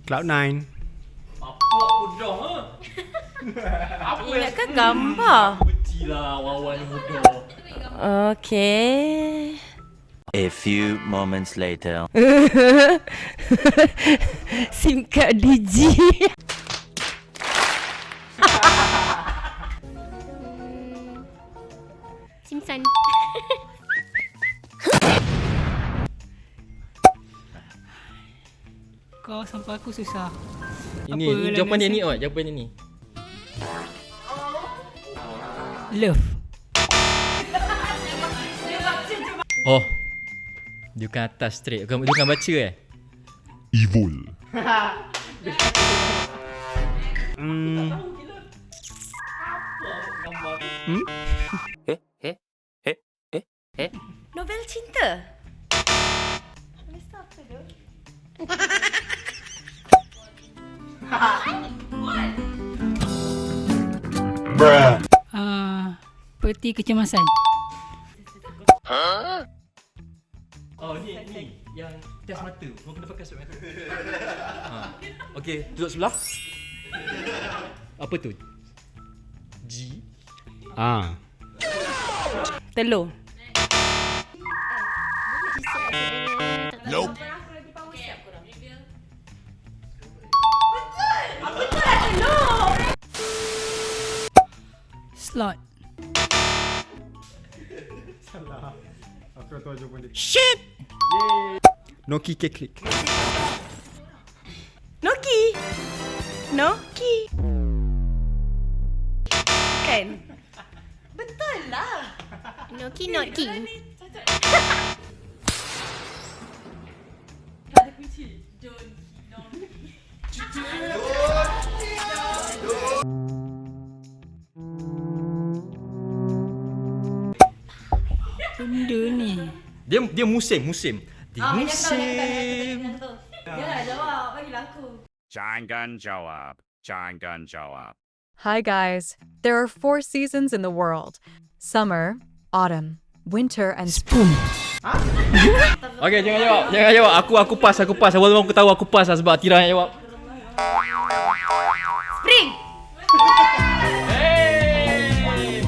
Cloud9. Apa mudah? Apa Ingatkan gambar. Bencilah wawan mudah. Okay. A few moments later. SIM card Digi. Simsan. Kau sampai aku susah. Ini jawapan dia ni oh, jawapan dia ni. Love. Oh. Dia bukan atas straight. Dia bukan baca Evil. Novel cinta. Peti kecemasan. Oh ni yang test mata. Kau kena pakai surat mata. Okey, duduk sebelah. Apa tu? G. Telur. Nope. Slot. Salah. Aku tahu jawapan dia. Shit. Noki keklik. Noki. Noki. Kan? Betul lah. Noki Noki. Benda ni. Dia musim. Dia musim. Jangan jawab. Bagilah aku. Jangan jawab. Hi, guys. There are 4 seasons in the world: summer, autumn, winter, and spring. Okey, jangan jawab. Aku pas. Walaupun aku tahu aku pas lah sebab Tira yang jawab.